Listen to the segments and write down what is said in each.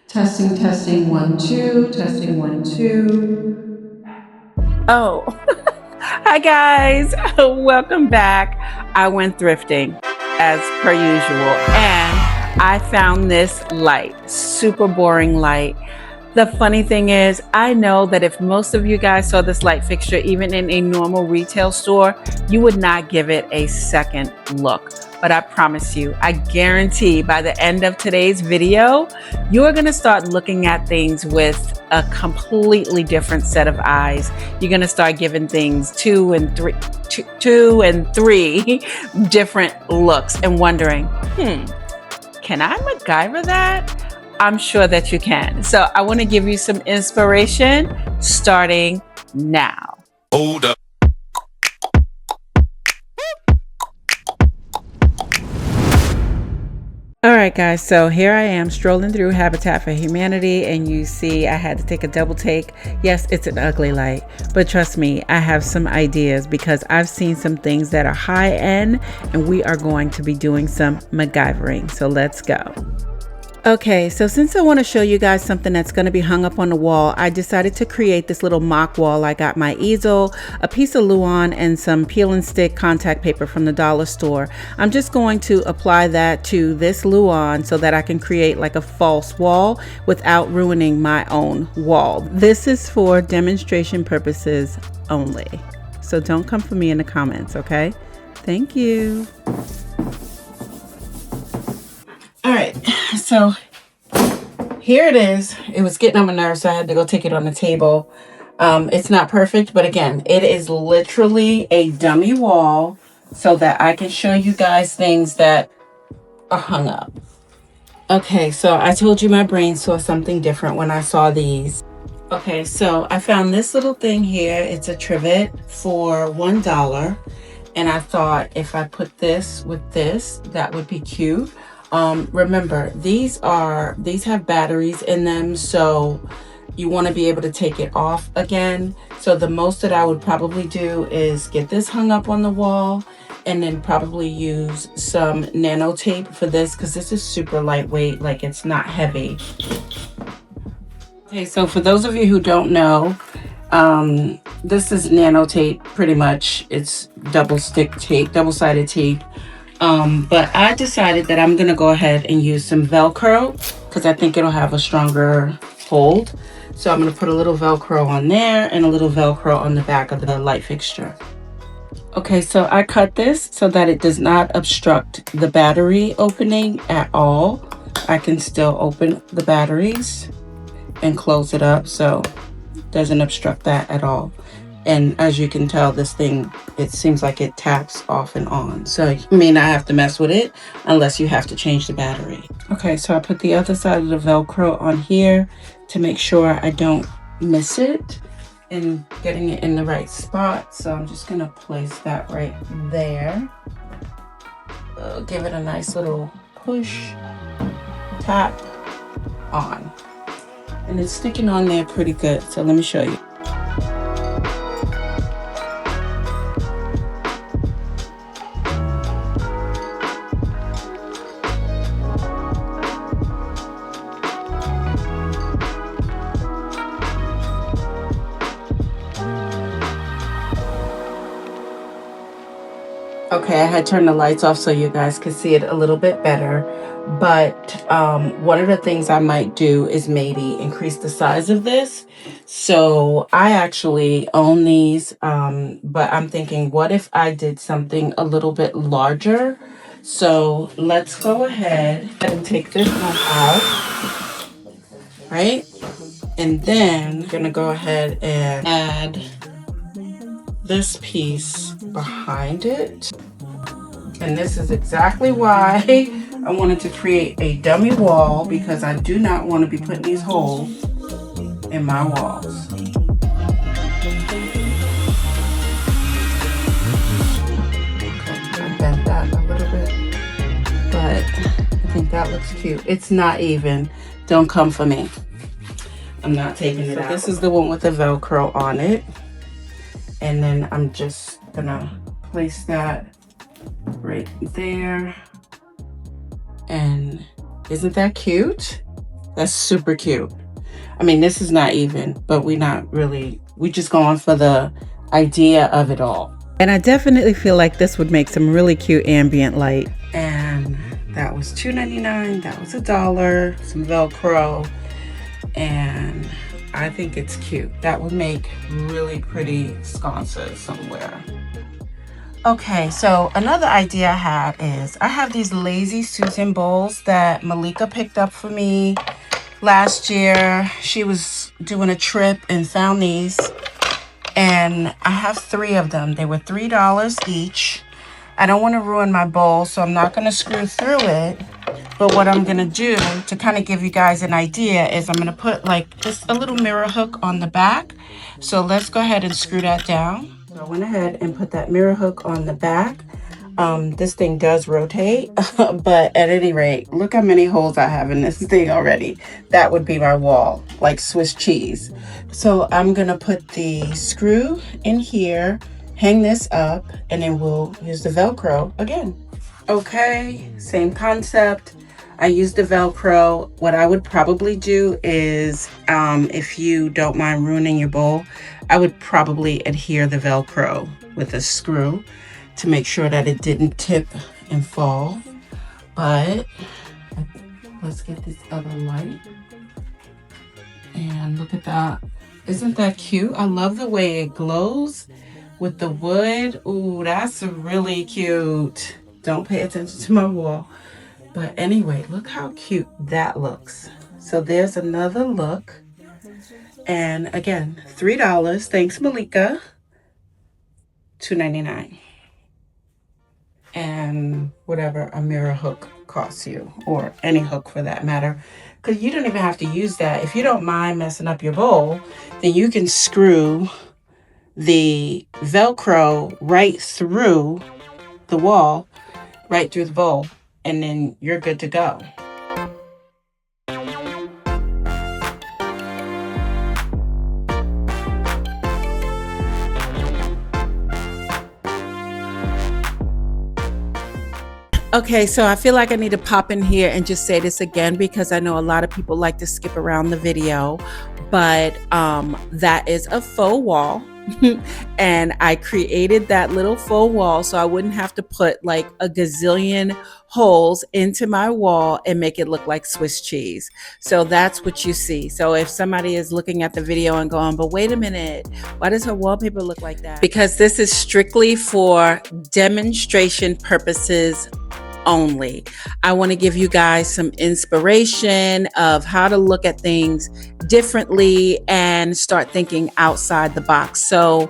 Testing, testing, 1, 2, testing, 1, 2. Oh, hi guys, welcome back. I went thrifting as per usual and I found this light, super boring light. The funny thing is, I know that if most of you guys saw this light fixture, even in a normal retail store, you would not give it a second look. But I promise you, I guarantee by the end of today's video, you're gonna start looking at things with a completely different set of eyes. You're gonna start giving things two and three different looks and wondering, can I MacGyver that? I'm sure that you can. So I want to give you some inspiration starting now. Hold up. All right, guys, so here I am strolling through Habitat for Humanity, and you see I had to take a double take. Yes, it's an ugly light, but trust me, I have some ideas because I've seen some things that are high end, and we are going to be doing some MacGyvering. So let's go. Okay, so since I want to show you guys something that's going to be hung up on the wall, I decided to create this little mock wall. I got my easel, a piece of Luan, and some peel and stick contact paper from the dollar store. I'm just going to apply that to this Luan so that I can create like a false wall without ruining my own wall. This is for demonstration purposes only. So don't come for me in the comments, okay? Thank you. All right, so here it is. It was getting on my nerves, so I had to go take it on the table. It's not perfect, but again, it is literally a dummy wall so that I can show you guys things that are hung up. Okay, so I told you my brain saw something different when I saw these. Okay, so I found this little thing here. It's a trivet for $1. And I thought if I put this with this, that would be cute. Remember, these have batteries in them, so you want to be able to take it off again. So the most that I would probably do is get this hung up on the wall and then probably use some nano tape for this because this is super lightweight, like it's not heavy. Okay, so for those of you who don't know, this is nano tape pretty much. It's double-sided tape. But I decided that I'm gonna go ahead and use some Velcro because I think it'll have a stronger hold. So I'm gonna put a little Velcro on there and a little Velcro on the back of the light fixture. Okay, so I cut this so that it does not obstruct the battery opening at all. I can still open the batteries and close it up so it doesn't obstruct that at all. And as you can tell, this thing, it seems like it taps off and on. So you may not have to mess with it unless you have to change the battery. Okay, so I put the other side of the Velcro on here to make sure I don't miss it and getting it in the right spot. So I'm just gonna place that right there. Give it a nice little push, tap, on. And it's sticking on there pretty good. So let me show you. Okay, I had turned the lights off so you guys could see it a little bit better. But one of the things I might do is maybe increase the size of this. So I actually own these, but I'm thinking, what if I did something a little bit larger? So let's go ahead and take this one out, right? And then I'm gonna go ahead and add this piece behind it. And this is exactly why I wanted to create a dummy wall, because I do not want to be putting these holes in my walls. I bent that a little bit, but I think that looks cute. It's not even. Don't come for me. I'm not taking it out. This is the one with the Velcro on it. And then I'm just gonna place that right there. And isn't that cute? That's super cute. I mean, this is not even, but we just going for the idea of it all. And I definitely feel like this would make some really cute ambient light. And that was $2.99. That was $1. Some Velcro. And I think it's cute. That would make really pretty sconces somewhere. Okay, so another idea I had is I have these Lazy Susan bowls that Malika picked up for me last year. She was doing a trip and found these, and I have 3 of them. They were $3 each. I don't want to ruin my bowl, so I'm not going to screw through it. But what I'm going to do to kind of give you guys an idea is I'm going to put like just a little mirror hook on the back. So let's go ahead and screw that down. So I went ahead and put that mirror hook on the back. This thing does rotate, but at any rate, look how many holes I have in this thing already. That would be my wall, like Swiss cheese. So I'm going to put the screw in here, hang this up, and then we'll use the Velcro again. Okay, same concept. I use the Velcro. What I would probably do is, if you don't mind ruining your bowl, I would probably adhere the Velcro with a screw to make sure that it didn't tip and fall. But let's get this other light. And look at that. Isn't that cute? I love the way it glows with the wood. Ooh, that's really cute. Don't pay attention to my wall. But anyway, look how cute that looks. So there's another look. And again, $3. Thanks, Malika. $2.99. And whatever a mirror hook costs you, or any hook for that matter. Because you don't even have to use that. If you don't mind messing up your bowl, then you can screw the Velcro right through the wall, right through the bowl, and then you're good to go. Okay, so I feel like I need to pop in here and just say this again because I know a lot of people like to skip around the video, but that is a faux wall. And I created that little faux wall so I wouldn't have to put like a gazillion holes into my wall and make it look like Swiss cheese. So that's what you see. So if somebody is looking at the video and going, but wait a minute, why does her wallpaper look like that? Because this is strictly for demonstration purposes only. I want to give you guys some inspiration of how to look at things differently and start thinking outside the box. So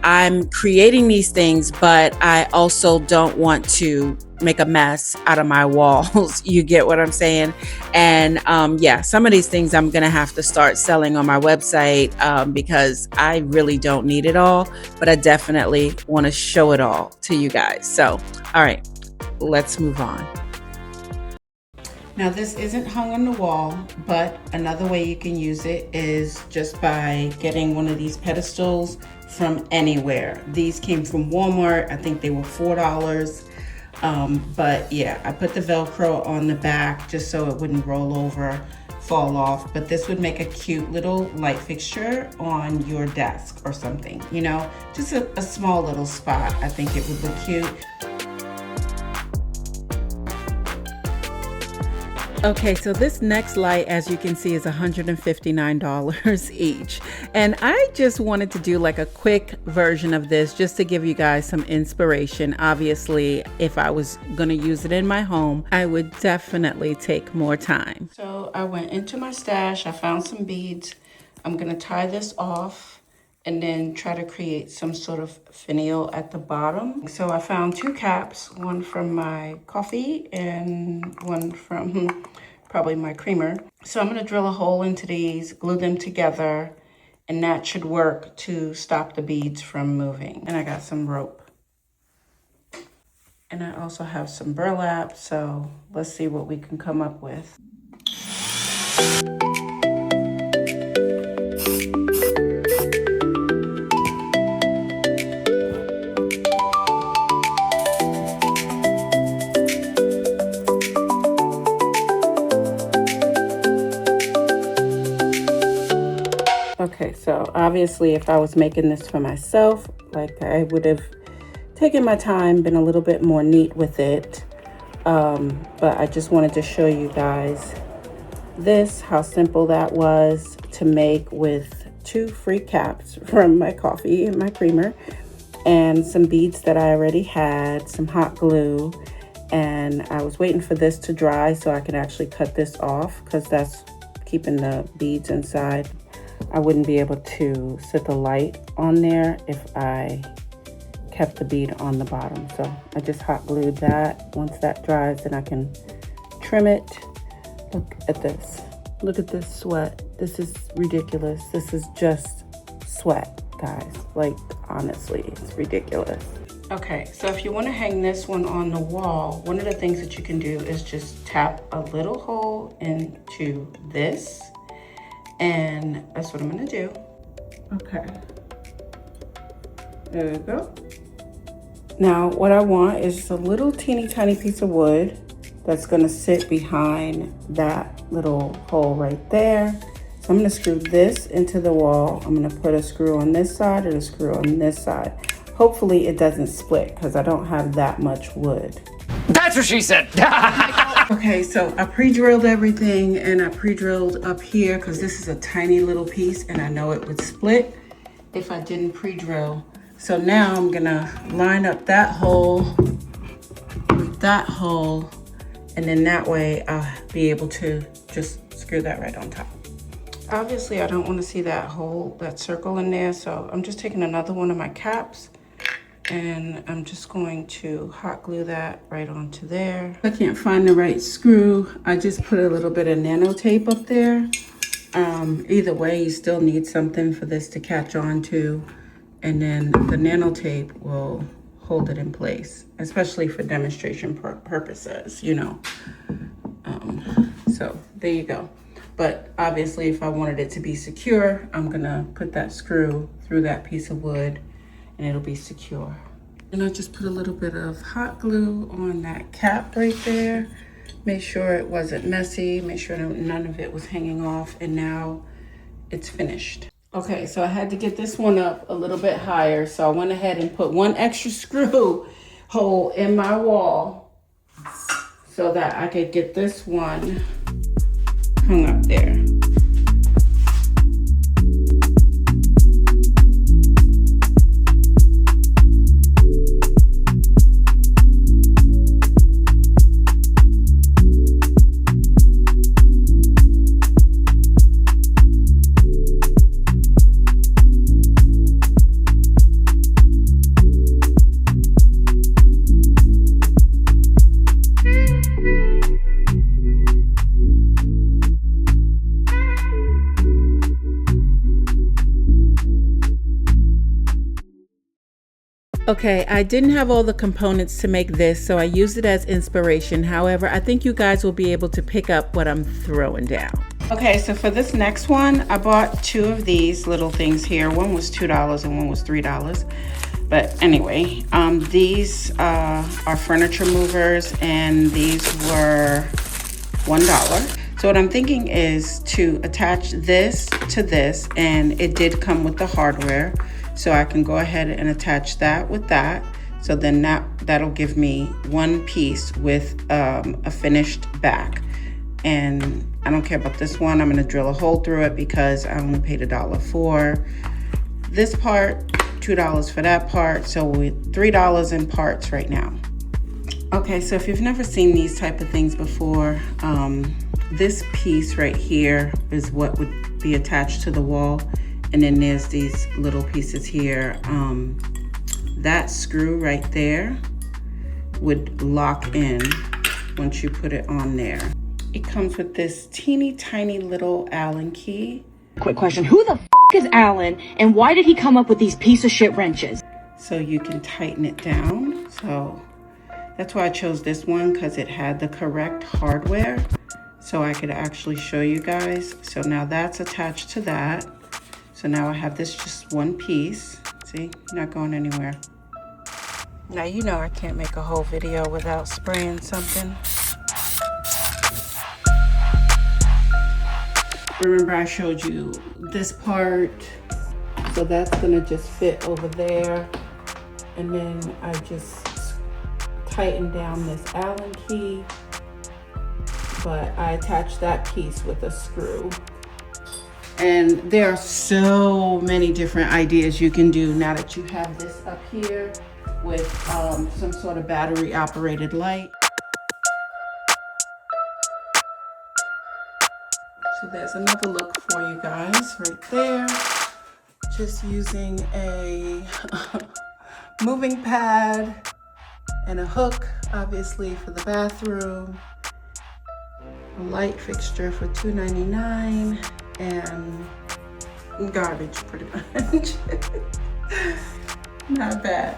I'm creating these things, but I also don't want to make a mess out of my walls. You get what I'm saying? And yeah, some of these things I'm going to have to start selling on my website because I really don't need it all, but I definitely want to show it all to you guys. So, all right. Let's move on. Now this isn't hung on the wall, but another way you can use it is just by getting one of these pedestals from anywhere. These came from Walmart. I think they were $4. But yeah, I put the Velcro on the back just so it wouldn't roll over, fall off. But this would make a cute little light fixture on your desk or something, you know, just a small little spot. I think it would look cute. Okay, so this next light, as you can see, is $159 each. And I just wanted to do like a quick version of this just to give you guys some inspiration. Obviously, if I was gonna use it in my home, I would definitely take more time. So I went into my stash, I found some beads. I'm gonna tie this off and then try to create some sort of finial at the bottom. So I found 2 caps, one from my coffee and one from probably my creamer. So I'm gonna drill a hole into these, glue them together, and that should work to stop the beads from moving. And I got some rope. And I also have some burlap, so let's see what we can come up with. Okay, so obviously if I was making this for myself, like I would have taken my time, been a little bit more neat with it. But I just wanted to show you guys this, how simple that was to make with 2 free caps from my coffee and my creamer and some beads that I already had, some hot glue, and I was waiting for this to dry so I could actually cut this off because that's keeping the beads inside. I wouldn't be able to set the light on there if I kept the bead on the bottom. So I just hot glued that. Once that dries, then I can trim it. Look at this. Look at this sweat. This is ridiculous. This is just sweat, guys. Like, honestly, it's ridiculous. Okay, so if you want to hang this one on the wall, one of the things that you can do is just tap a little hole into this. And that's what I'm gonna do. Okay. There we go. Now, what I want is just a little teeny tiny piece of wood that's gonna sit behind that little hole right there. So I'm gonna screw this into the wall. I'm gonna put a screw on this side and a screw on this side. Hopefully it doesn't split because I don't have that much wood. That's what she said. Okay, so I pre-drilled everything and I pre-drilled up here because this is a tiny little piece and I know it would split if I didn't pre-drill. So now I'm gonna line up that hole with that hole, and then that way I'll be able to just screw that right on top. Obviously I don't want to see that hole, that circle in there, so I'm just taking another one of my caps and I'm just going to hot glue that right onto there. If I can't find the right screw, I just put a little bit of nano tape up there. Either way, you still need something for this to catch on to, and then the nano tape will hold it in place, especially for demonstration purposes, you know. So there you go. But obviously if I wanted it to be secure, I'm gonna put that screw through that piece of wood and it'll be secure. And I just put a little bit of hot glue on that cap right there. Make sure it wasn't messy, make sure none of it was hanging off, and now it's finished. Okay, so I had to get this one up a little bit higher, so I went ahead and put one extra screw hole in my wall so that I could get this one hung up there. Okay, I didn't have all the components to make this, so I used it as inspiration. However, I think you guys will be able to pick up what I'm throwing down. Okay, so for this next one, I bought 2 of these little things here. One was $2 and one was $3. But anyway, these are furniture movers and these were $1. So what I'm thinking is to attach this to this, and it did come with the hardware. So I can go ahead and attach that with that. So then that'll give me one piece with a finished back. And I don't care about this one. I'm gonna drill a hole through it because I only paid $1 for this part, $2 for that part. So we're $3 in parts right now. Okay, so if you've never seen these type of things before, this piece right here is what would be attached to the wall. And then there's these little pieces here. That screw right there would lock in once you put it on there. It comes with this teeny tiny little Allen key. Quick question, who the f is Alan and why did he come up with these piece of shit wrenches? So you can tighten it down. So that's why I chose this one, because it had the correct hardware. So I could actually show you guys. So now that's attached to that. So now I have this just one piece. See, not going anywhere. Now you know I can't make a whole video without spraying something. remember I showed you this part. So that's gonna just fit over there. And then I just tighten down this Allen key, but I attach that piece with a screw. And there are so many different ideas you can do now that you have this up here with some sort of battery operated light. So there's another look for you guys right there. Just using a moving pad and a hook, obviously, for the bathroom. A light fixture for $2.99 and garbage, pretty much. Not bad.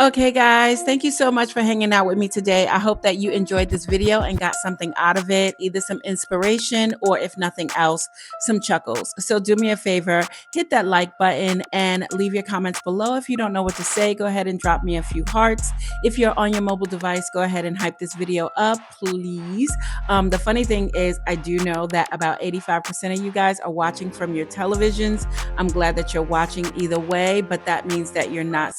Okay, guys, thank you so much for hanging out with me today. I hope that you enjoyed this video and got something out of it, either some inspiration or, if nothing else, some chuckles. So do me a favor, hit that like button and leave your comments below. If you don't know what to say, go ahead and drop me a few hearts. If you're on your mobile device, go ahead and hype this video up, please. The funny thing is, I do know that about 85% of you guys are watching from your televisions. I'm glad that you're watching either way, but that means that you're not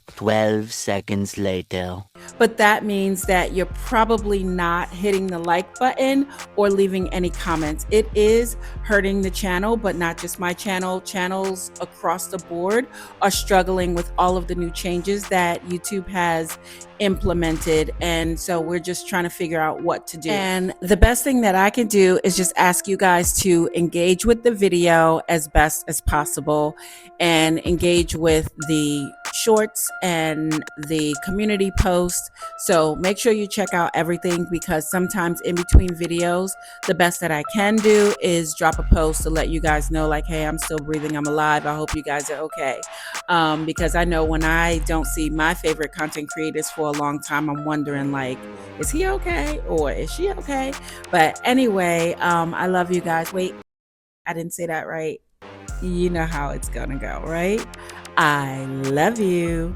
12 seconds later. But that means that you're probably not hitting the like button or leaving any comments. It is hurting the channel, but not just my channel. Channels across the board are struggling with all of the new changes that YouTube has implemented. And so we're just trying to figure out what to do. And the best thing that I can do is just ask you guys to engage with the video as best as possible and engage with the shorts and the community posts. So make sure you check out everything, because sometimes in between videos, the best that I can do is drop a post to let you guys know, like, hey, I'm still breathing, I'm alive, I hope you guys are okay. Because I know when I don't see my favorite content creators for a long time, I'm wondering, like, is he okay or is she okay? But anyway, I love you guys. Wait, I didn't say that right. You know how it's gonna go, right? I love you.